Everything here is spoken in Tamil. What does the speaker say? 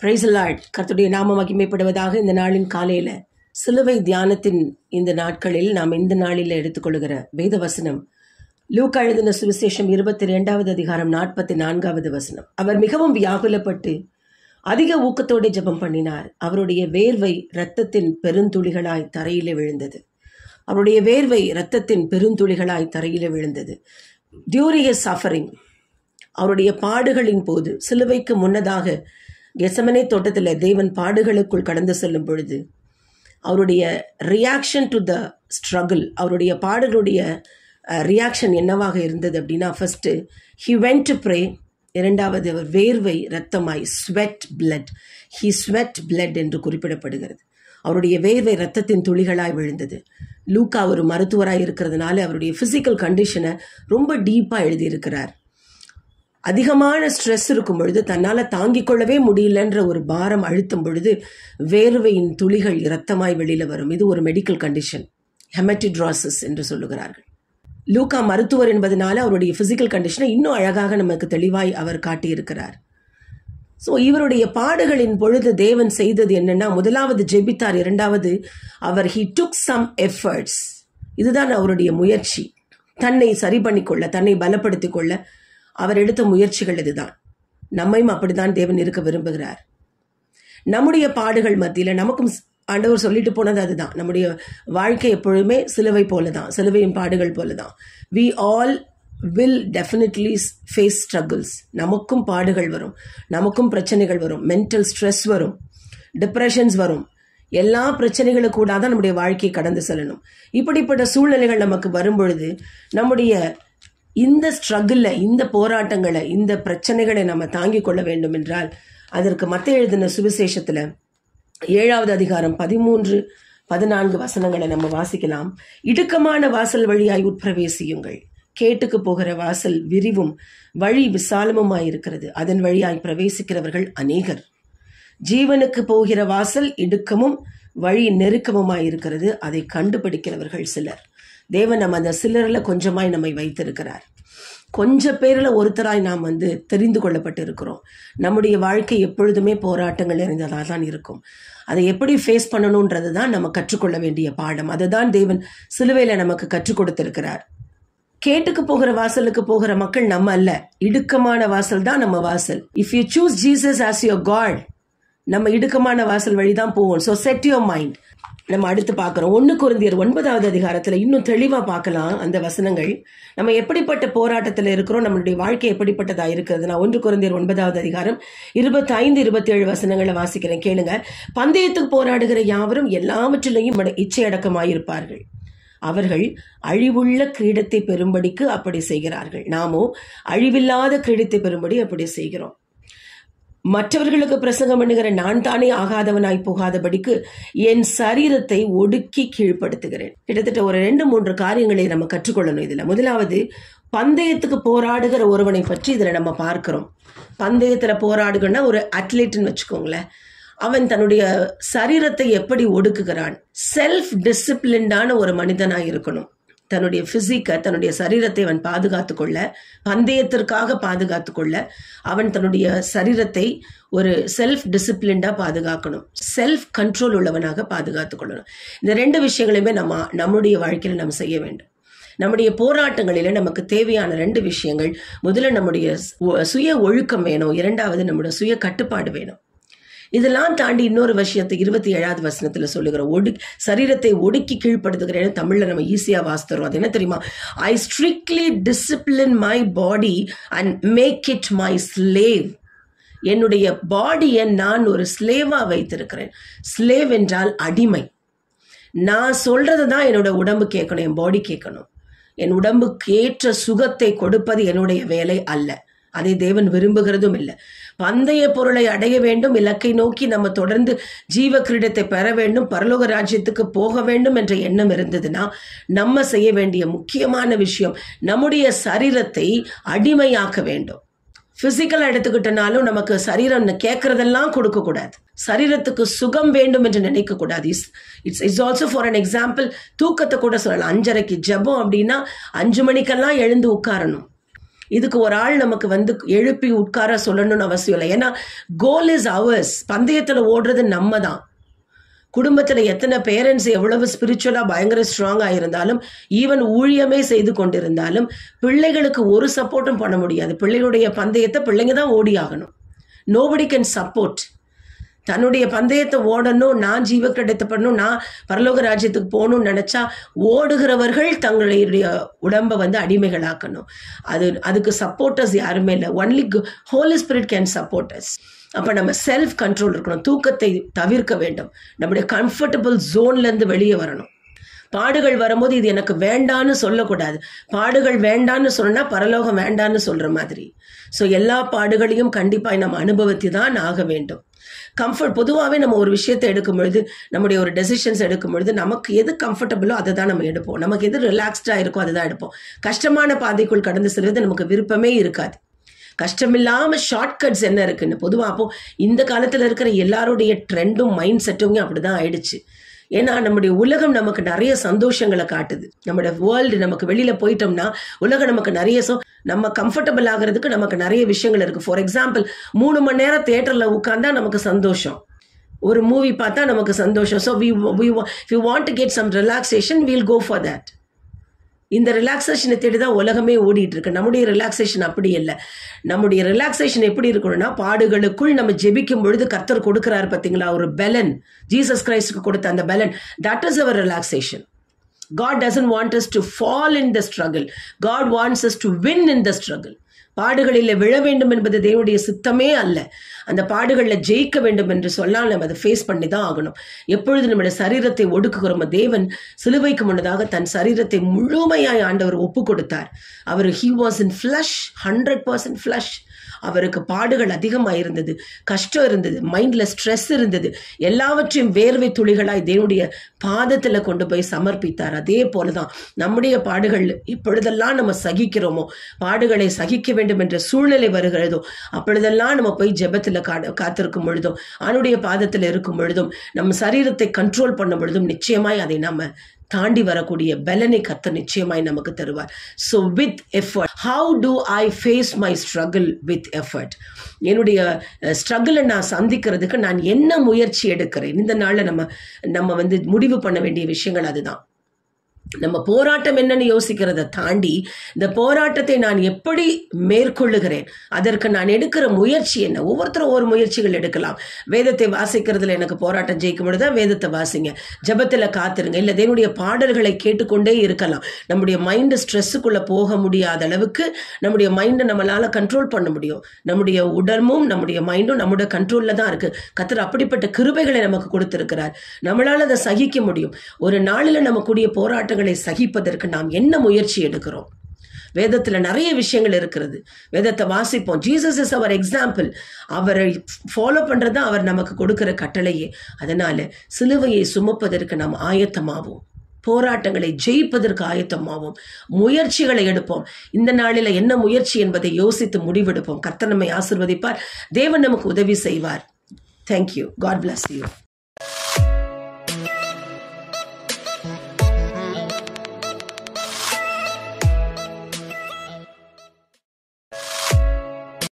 Praise the Lord. கர்த்தருடைய நாமம் மகிமைப்படுவதாக. இந்த நாளின் காலையில சிலுவை தியானத்தின் இந்த நாட்களில் நாம் இந்த நாளில் எடுத்துக்கொள்கிற வேத வசனம் லூக்கா எழுதின சுவிசேஷம் 22வது அதிகாரம் 44வது வசனம். அவர் மிகவும் வியாகுலப்பட்டு அதிக ஊக்கத்தோடு ஜெபம் பண்ணினார். அவருடைய வேர்வை இரத்தத்தின் பெருந்துளிகளாய் தரையிலே விழுந்தது. அவருடைய வேர்வை இரத்தத்தின் பெருந்துளிகளாய் தரையிலே விழுந்தது. டியூரிங் எ சஃபரிங், அவருடைய பாடுகளின் போது, சிலுவைக்கு முன்னதாக கெத்செமனே தோட்டத்தில் தேவன் பாடுகளுக்குள் கடந்து செல்லும் பொழுது அவருடைய ரியாக்ஷன் டு த ஸ்ட்ரகிள், அவருடைய பாடுகளுடைய ரியாக்ஷன் என்னவாக இருந்தது அப்படின்னா, first he went to pray, இரண்டாவது அவர் வேர்வை இரத்தமாய் sweat blood, he sweat blood என்று குறிப்பிடப்படுகிறது. அவருடைய வேர்வை இரத்தத்தின் துளிகளாய் விழுந்தது. லூக்கா ஒரு மருத்துவராய் இருக்கிறதுனால அவருடைய பிசிக்கல் கண்டிஷனை ரொம்ப டீப்பாக எழுதியிருக்கிறார். அதிகமான ஸ்ட்ரெஸ் இருக்கும் பொழுது, தன்னால் தாங்கிக் கொள்ளவே முடியலன்ற ஒரு பாரம் அழுத்தும் பொழுது வேர்வையின் துளிகள் இரத்தமாய் வெளியில் வரும். இது ஒரு மெடிக்கல் கண்டிஷன், ஹெமட்டிட்ராசிஸ் என்று சொல்லுகிறார்கள். லூக்கா மருத்துவர் என்பதனால அவருடைய பிசிக்கல் கண்டிஷனை இன்னும் அழகாக நமக்கு தெளிவாய் அவர் காட்டியிருக்கிறார். ஸோ இவருடைய பாடுகளின் பொழுது தேவன் செய்தது என்னன்னா, முதலாவது ஜெபித்தார், இரண்டாவது அவர் ஹி டுக் சம் எஃபர்ட்ஸ். இதுதான் அவருடைய முயற்சி, தன்னை சரி பண்ணிக்கொள்ள, தன்னை பலப்படுத்திக் கொள்ள அவர் எடுத்த முயற்சிகள் இதுதான். நம்மையும் அப்படித்தான் தேவன் இருக்க விரும்புகிறார். நம்முடைய பாடுகள் மத்தியில் நமக்கும் ஆண்டவர் சொல்லிட்டு போனது அதுதான். நம்முடைய வாழ்க்கை எப்பொழுதுமே சிலுவை போல தான், சிலுவையின் பாடுகள் போல தான். We all will definitely face struggles. நமக்கும் பாடுகள் வரும், நமக்கும் பிரச்சனைகள் வரும், மென்டல் ஸ்ட்ரெஸ் வரும், டிப்ரெஷன்ஸ் வரும். எல்லா பிரச்சனைகளும் கூட தான் நம்முடைய வாழ்க்கையை கடந்து செல்லணும். இப்படிப்பட்ட சூழ்நிலைகள் நமக்கு வரும்பொழுது நம்முடைய இந்த ஸ்ட்ரகிளில், இந்த போராட்டங்களை, இந்த பிரச்சனைகளை நம்ம தாங்கிக் கொள்ள வேண்டும் என்றால் அதற்கு மத்தேயு எழுதின சுவிசேஷத்தில் 7வது அதிகாரம் 13-14 வசனங்களை நம்ம வாசிக்கலாம். இடுக்கமான வாசல் வழியாய் உட்பிரவேசியுங்கள். கேட்டுக்கு போகிற வாசல் விரிவும் வழி விசாலமுமாயிருக்கிறது, அதன் வழியாய் பிரவேசிக்கிறவர்கள் அநேகர். ஜீவனுக்கு போகிற வாசல் இடுக்கமும் வழி நெருக்கமுமாயிருக்கிறது, அதை கண்டுபிடிக்கிறவர்கள் சிலர். தேவன் நம்ம அந்த சிலரில் கொஞ்சமாய் நம்மை வைத்திருக்கிறார். கொஞ்சம் பேரில் ஒருத்தராய் நாம் தெரிந்து கொள்ளப்பட்டு இருக்கிறோம். நம்முடைய வாழ்க்கை எப்பொழுதுமே போராட்டங்கள் நிறைந்ததாக தான் இருக்கும். அதை எப்படி ஃபேஸ் பண்ணணுன்றது தான் நம்ம கற்றுக்கொள்ள வேண்டிய பாடம். அதை தான் தேவன் சிலுவையில் நமக்கு கற்றுக் கொடுத்திருக்கிறார். கேட்டுக்கு போகிற வாசலுக்கு போகிற மக்கள் நம்ம அல்ல, இடுக்கமான வாசல் தான் நம்ம வாசல். If you choose Jesus as your God, நம்ம இடுக்கமான வாசல் வழிதான் போவோம். So set your mind. நம்ம அடுத்து பார்க்குறோம் 1 கொரிந்தியர் 9வது அதிகாரத்தில் இன்னும் தெளிவாக பார்க்கலாம் அந்த வசனங்கள். நம்ம எப்படிப்பட்ட போராட்டத்தில் இருக்கிறோம், நம்மளுடைய வாழ்க்கை எப்படிப்பட்டதாக இருக்கிறது. நான் 1 கொரிந்தியர் 9வது அதிகாரம் 25-27 வசனங்களை வாசிக்கிறேன், கேளுங்க. பந்தயத்துக்கு போராடுகிற யாவரும் எல்லாவற்றிலையும் இச்சையடக்கமாயிருப்பார்கள். அவர்கள் அழிவுள்ள கிரீடத்தை பெறும்படிக்கு அப்படி செய்கிறார்கள். நாமோ அழிவில்லாத கிரீடத்தை பெறும்படி அப்படி செய்கிறோம். மற்றவர்களுக்கு பிரசங்கம் பண்ணுகிற நான் தானே ஆகாதவனாய் போகாதபடிக்கு என் சரீரத்தை ஒடுக்கி கீழ்ப்படுத்துகிறேன். கிட்டத்தட்ட ஒரு 2-3 காரியங்களை நம்ம கற்றுக்கொள்ளணும் இதுல. முதலாவது, பந்தயத்துக்கு போராடுகிற ஒருவனை பற்றி இதுல நம்ம பார்க்கிறோம். பந்தயத்துல போராடுகன்னா ஒரு அத்லீட்னு வச்சுக்கோங்களேன். அவன் தன்னுடைய சரீரத்தை எப்படி ஒடுக்குகிறான். செல்ஃப் டிசிப்ளின்டான ஒரு மனிதனாய் இருக்கணும். தன்னுடைய பிசிக்கை, தன்னுடைய சரீரத்தை அவன் பாதுகாத்து கொள்ள, பந்தயத்திற்காக பாதுகாத்து கொள்ள அவன் தன்னுடைய சரீரத்தை ஒரு செல்ஃப் டிசிப்ளின்டா பாதுகாக்கணும், செல்ஃப் கண்ட்ரோல் உள்ளவனாக பாதுகாத்து கொள்ளணும். இந்த 2 விஷயங்களையுமே நம்முடைய வாழ்க்கையில் நம்ம செய்ய வேண்டும். நம்முடைய போராட்டங்களில நமக்கு தேவையான 2 விஷயங்கள். முதல்ல நம்முடைய சுய ஒழுக்கம் வேணும், இரண்டாவது நம்முடைய சுய கட்டுப்பாடு வேணும். இதெல்லாம் தாண்டி இன்னொரு விஷயத்தை 27வது வசனத்தில் சொல்லுகிறோம், சரீரத்தை ஒடுக்கி கீழ்ப்படுத்துகிறேன்னு தமிழில் நம்ம ஈஸியாக வாசித்தரோம். அது என்ன தெரியுமா? I strictly discipline my body and make it my slave. என்னுடைய பாடியை நான் ஒரு ஸ்லேவாக வைத்திருக்கிறேன். ஸ்லேவ் என்றால் அடிமை. நான் சொல்றது தான் என்னோட உடம்பு கேட்கணும், என் பாடி கேட்கணும். என் உடம்புக்கு ஏற்ற சுகத்தை கொடுப்பது என்னுடைய வேலை அல்ல. அதை தேவன் விரும்புகிறதும் இல்லை. பந்தய பொருளை அடைய வேண்டும், இலக்கை நோக்கி நம்ம தொடர்ந்து ஜீவ கிரீடத்தை பெற வேண்டும், பரலோக ராஜ்யத்துக்கு போக வேண்டும் என்ற எண்ணம் இருந்ததுன்னா நம்ம செய்ய வேண்டிய முக்கியமான விஷயம் நம்முடைய சரீரத்தை அடிமையாக்க வேண்டும். பிசிக்கலா எடுத்துக்கிட்டனாலும் நமக்கு சரீரம் கேட்கறதெல்லாம் கொடுக்க கூடாது. சரீரத்துக்கு சுகம் வேண்டும் என்று நினைக்க கூடாது. It's also for an example. தூக்கத்தை கூட சொல்லலாம். 5:30க்கு ஜெபம் அப்படின்னா 5 மணிக்கெல்லாம் எழுந்து உட்காரணும். இதுக்கு ஒரு ஆள் நமக்கு வந்து எழுப்பி உட்கார சொல்லணும்னு அவசியம் இல்லை. ஏன்னா கோல் இஸ் அவர்ஸ். பந்தயத்தில் ஓடுறது நம்ம தான். குடும்பத்தில் எத்தனை பேரண்ட்ஸ் எவ்வளவு ஸ்பிரிச்சுவலாக பயங்கர ஸ்ட்ராங்காக இருந்தாலும், ஈவன் ஊழியமே செய்து கொண்டிருந்தாலும் பிள்ளைகளுக்கு ஒரு சப்போர்ட்டும் பண்ண முடியாது. பிள்ளைகளுடைய பந்தயத்தை பிள்ளைங்க தான் ஓடி ஆகணும். Nobody can support. தன்னுடைய பந்தயத்தை ஓடணும், நான் ஜீவக்கிரயத்தை பண்ணணும், நான் பரலோக ராஜ்யத்துக்கு போகணும்னு நினச்சா ஓடுகிறவர்கள் தங்களுடைய உடம்பை வந்து அடிமைகளாக்கணும். அதுக்கு சப்போர்ட்டர்ஸ் யாருமே இல்லை. Only Holy Spirit can supporters. அப்போ நம்ம செல்ஃப் கண்ட்ரோல் இருக்கணும். தூக்கத்தை தவிர்க்க வேண்டும். நம்முடைய கம்ஃபர்டபுள் ஜோன்லேருந்து வெளியே வரணும். பாடுகள் வரும்போது இது எனக்கு வேண்டான்னு சொல்லக்கூடாது. பாடுகள் வேண்டான்னு சொன்னால் பரலோகம் வேண்டான்னு சொல்கிற மாதிரி. ஸோ எல்லா பாடுகளையும் கண்டிப்பாக நம்ம அனுபவித்து தான் ஆக வேண்டும். கம்ஃபர்ட் பொதுவாகவே நம்ம ஒரு விஷயத்தை எடுக்கும் பொழுது, நம்முடைய ஒரு டெசிஷன்ஸ் எடுக்கும் பொழுது நமக்கு எது கம்ஃபர்டபுளோ அதை தான் நம்ம எடுப்போம். நமக்கு எது ரிலாக்ஸ்டாக இருக்கோ அதை தான் எடுப்போம். கஷ்டமான பாதைக்குள் கடந்து செல்வது நமக்கு விருப்பமே இருக்காது. கஷ்டமில்லாமல் ஷார்ட்கட்ஸ் என்ன இருக்குன்னு பொதுவாக அப்போ இந்த காலத்தில் இருக்கிற எல்லாருடைய ட்ரெண்டும் மைண்ட் செட்டுமே அப்படி தான் ஆயிடுச்சு. ஏன்னா நம்முடைய உலகம் நமக்கு நிறைய சந்தோஷங்களை காட்டுது. நம்மளோட வேர்ல்டு நமக்கு வெளியில் போயிட்டோம்னா உலகம் நமக்கு நிறைய நம்ம கம்ஃபர்டபுள் ஆகிறதுக்கு நமக்கு நிறைய விஷயங்கள் இருக்குது. ஃபார் எக்ஸாம்பிள் 3 மணி நேரம் தியேட்டரில் உட்காந்தா நமக்கு சந்தோஷம். ஒரு மூவி பார்த்தா நமக்கு சந்தோஷம். So we want to get some relaxation, we'll go for that. இந்த ரிலாக்ஸேஷனை தேடி தான் உலகமே ஓடிட்டு இருக்கு. நம்முடைய ரிலாக்ஸேஷன் அப்படி இல்லை. நம்முடைய ரிலாக்ஸேஷன் எப்படி இருக்கணும்னா, பாடுகளுக்குள் நம்ம ஜெபிக்கும் பொழுது கர்த்தர் கொடுக்குறாரு பார்த்தீங்களா ஒரு பெலன், ஜீசஸ் கிரைஸ்டுக்கு கொடுத்த அந்த பெலன், that is our relaxation. God doesn't want us to fall in the struggle. God wants us to win in the struggle. பாடுகளில் விழ வேண்டும் என்பது தேவனுடைய சித்தமே அல்ல. அந்த பாடுகளில் ஜெயிக்க வேண்டும் என்று சொன்னால் நம்ம அதை ஃபேஸ் பண்ணி தான் ஆகணும். எப்பொழுது நம்முடைய சரீரத்தை ஒடுக்குகிறோமோ, தேவன் சிலுவைக்கு முன்னதாக தன் சரீரத்தை முழுமையாய் ஆண்டவர் ஒப்பு கொடுத்தார். அவர் he was in flesh, 100% flesh. அவருக்கு பாடுகள் அதிகமாக இருந்தது, கஷ்டம் இருந்தது, மைண்டில் ஸ்ட்ரெஸ் இருந்தது. எல்லாவற்றையும் வேர்வை துளிகளாய் தேவனுடைய பாதத்தில் கொண்டு போய் சமர்ப்பித்தார். அதே போல தான் நம்முடைய பாடுகள் எப்பொழுதெல்லாம் நம்ம சகிக்கிறோமோ, பாடுகளை சகிக்க வேண்டும் என்ற சூழ்நிலை வருகிறதோ, அப்பொழுதெல்லாம் நம்ம போய் ஜெபத்தில் காத்திருக்கும் பொழுதும், அவனுடைய பாதத்தில் இருக்கும் பொழுதும், நம்ம சரீரத்தை கண்ட்ரோல் பண்ணும் பொழுதும் நிச்சயமாய் அதை நம்ம தாண்டி வரக்கூடிய பலனை கர்த்தர் நிச்சயமாய் நமக்கு தருவார். So with effort, how do I face my struggle with effort? என்னுடைய ஸ்ட்ரகிளை நான் சந்திக்கிறதுக்கு நான் என்ன முயற்சி எடுக்கிறேன்? இந்த நாளில் நம்ம வந்து முடிவு பண்ண வேண்டிய விஷயங்கள் அதுதான். நம்ம போராட்டம் என்னன்னு யோசிக்கிறத தாண்டி இந்த போராட்டத்தை நான் எப்படி மேற்கொள்ளுகிறேன், அதற்கு நான் எடுக்கிற முயற்சி என்ன? ஒவ்வொருத்தரும் ஒவ்வொரு முயற்சிகள் எடுக்கலாம். வேதத்தை வாசிக்கிறதுல எனக்கு போராட்டம் ஜெயிக்கும் பொழுது தான் வேதத்தை வாசிங்க, ஜெபத்தில் காத்துருங்க, இல்லை தேவனுடைய பாடல்களை கேட்டுக்கொண்டே இருக்கலாம். நம்முடைய மைண்டு ஸ்ட்ரெஸ்ஸுக்குள்ளே போக முடியாத அளவுக்கு நம்முடைய மைண்டை நம்மளால் கண்ட்ரோல் பண்ண முடியும். நம்முடைய உடம்பும் நம்முடைய மைண்டும் நம்முடைய கண்ட்ரோலில் தான் இருக்குது. கர்த்தர் அப்படிப்பட்ட கிருபைகளை நமக்கு கொடுத்திருக்கிறார். நம்மளால் அதை சகிக்க முடியும். ஒரு நாளில் நமக்குடைய போராட்டங்களை சகிப்பதற்கு நாம் என்ன முயற்சி எடுக்கிறோம்? வேதத்தில் நிறைய விஷயங்கள் இருக்கிறது. வேதத்தை வாசிப்போம். Jesus is our example. அவரை ஃபாலோ பண்ணுறது தான் அவர் நமக்கு கொடுக்கிற கட்டளையே. அதனால சிலுவையை சுமப்பதற்கு நாம் ஆயத்தமாவோம். போராட்டங்களை ஜெயிப்பதற்கு ஆயத்தமாவோம். முயற்சிகளை எடுப்போம். இந்த நாளில் என்ன முயற்சி என்பதை யோசித்து முடிவெடுப்போம். கர்த்தர் நம்மை ஆசீர்வதிப்பார். தேவன் நமக்கு உதவி செய்வார். தேங்க்யூ. God bless you.